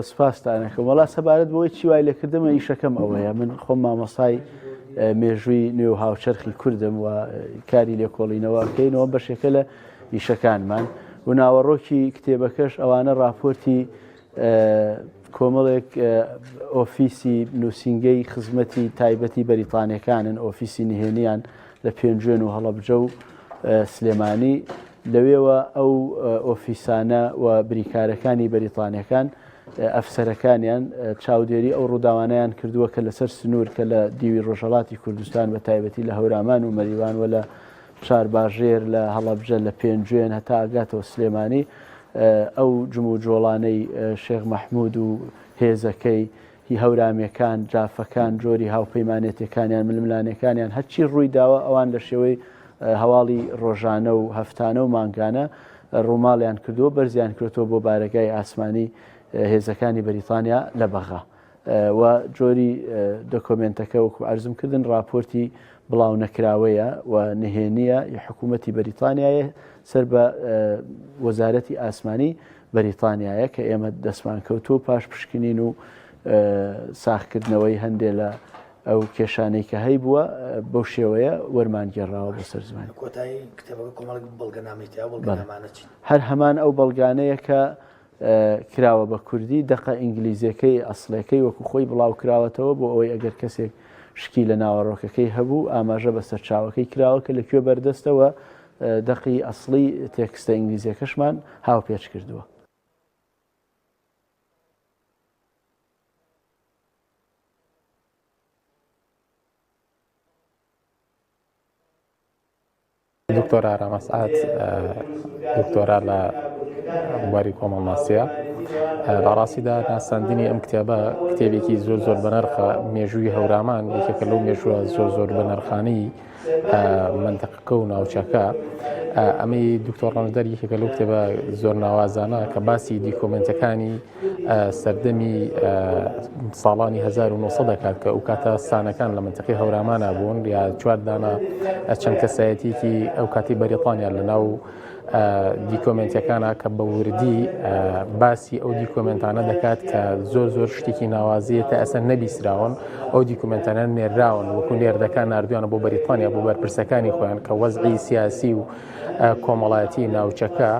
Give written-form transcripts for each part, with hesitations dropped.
سپاسدانەکەم وەڵا سەبارەت بۆی چی وای لێکردمە ئیشەکەم ئەوەیە من خۆم مامۆستای مێژووی نوێ و هاوچەرخی کوردم و کاری لێکۆڵینەوە بکەینەوە بەشێکە لە ئیشەکانمان و ناوەڕۆکی کتێبەکەش ئەوانە راپۆرتی کۆمەڵێک ئۆفیسی نووسینگەی خزمەتی تایبەتی بەریتانیەکانن ئۆفیسی نهێنیان لە پێنجوێن و هەڵەبجە و سلێمانی لەوێوە ئەو ئۆفیسانە و بریکارەکانی بەریتانیەکان ئەفسەرەکانیان چاودێری ئەو ڕووداوانیان کردووە کە لەسەر سنوور کە لە دیوی ڕۆژهەڵاتی کوردستان بە تایبەتی لە هەورامان و مەریوان و لە چار باژێر لە هەڵەبجە لە پێنجوێن هەتا ئاگاتەوە سلێمانی ئەو جم و جۆڵانەی شێخ مەحموود و هێزەکەی هی هەورامیەکان جافەکان جۆری هاوپەیمانێتەکانیان ململانەکانیان هەرچی ڕووی داوە ئەوان لە شێوەی هەواڵی ڕۆژانە و هەفتانە و مانگانە ڕووماڵیان کردووە بەرزیان کردووە بۆ بارگای ئاسمانی هێزەکانی بەریتانیا لە بەغا و جۆری دۆکۆمنتەکە وەکو ئەرزم کردن راپۆرتی بڵاو نەکراوەیە و نهێنیە حکوومەتی بەریتانیایە سەر بە وەزارەتی ئاسمانی بەریتانیایە کە ئێمە دەستمان کەوتووە پاش پشکنین و ساختکردنەوەی هەندێک لە ئەو کێشانەی کە هەی بووە بەو شێوەیە وەرمانگەێڕاوە بەسەر زمانی هەر هەمان ئەو بەڵگانەیە کە کراوە بە کوردی دەقە ئینگلیزیەکەی ئەسڵەکەی وەکو خۆی بڵاو کراوەتەوە بۆ ئەوەی ئەگەر کەسێک شکی لە ناوەڕۆکەکەی هەبوو ئاماژە بە سەرچاوەکەی کراوە کە لەکوێ بەردەستەوە دەقی ئەسڵی تێکستە ئینگلیزیەکەشمان هاوپێچ کردووە. دکتۆرا ڕامەسعات دکتۆرا لە بواری کۆمەڵناسیە لە ڕاستیدا ناساندنی ئەم کتێبە کتێبێکی زۆر زۆر بەنرخە مێژووی هەورامان یەکێکە لەو مێژووە زۆر زۆر بەنرخانەی منتەقەکە و ناوچەکە ئەمەی دکتۆر ڕەنجدەر یەکێکە لەو کتێبە زۆر ناوازانە کە باسی دیکۆمنتەکانی سەردەمی ساڵانی 1970 دەکات کە ئەو کاتە سانەکان لە منتەقەی هەورامانە بوون یا چواردانە چەند کەسایەتێکی ئەو کاتی بەریتانیا لە ناو دیکۆمنتەکانە کە بە وردی باسی ئەو دیکۆمنتانە دەکات کە زۆر زۆر شتێکی ناوازیە تا ئەسەر نەبیسراون ئەو دیکۆمنتانە نێراون وەکو نێردەکان نردویانە بۆ بەریتانیا بۆ بەرپرسەکانی خۆیان کە وەزعی سیاسی و کۆمەڵایەتی ناوچەکە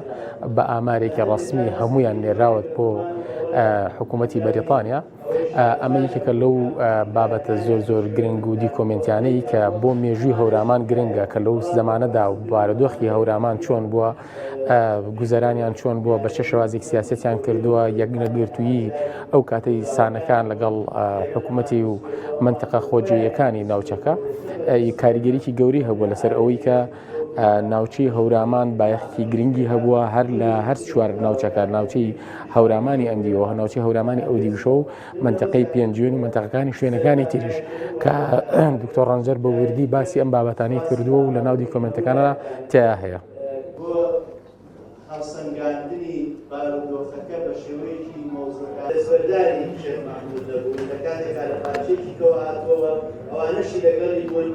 بە ئامارێکی ڕسمی هەمویان نێراوت بۆ حکوومەتی بەریتانیا ئەمە یەکێکە لەو بابەتە زۆر زۆر گرنگ و دیکۆمنتیانەی کە بۆ مێژووی هەورامان گرنگە کە لەو زمانەدا و بارەدۆخی هەورامان چۆن بووە گوزەرانیان چۆن بووە بە چه شێوازێک سیاسەتیان کردووە یەکنەگرتووی ئەو کاتەی سانەکان لەگەڵ حکوومەتی و منتەقە خۆجێیەکانی ناوچەکە کاریگەریکی گەوری هەبووە لەسەر ئەوەی کە ناوچەی هەورامان بایەخی گرنگی هەبووە هەر لە هەر چوار ناوچەکە ناوچەی هەورامانی ئەمدیەوە ناوچەی هەورامانی ئەودیوشە و منتەقەی پێنجوێن و منتەقەکانی شوێنەکانی تریش کە دکتۆر ڕەنجەر بە وردی باسی ئەم بابەتانەی کردووە و لە ناو دیکۆمنتەکانە تیا هەیە. هەڵسەنگاندنی بارودۆخەکە بە شێوەیەکی مۆزەکە دەستبەرداری شێخ مەحموود دەبوو لە کاتێکا لە پارچەیەکی کەوە هاتووەوە ئەوانەشی لەگەڵی بوون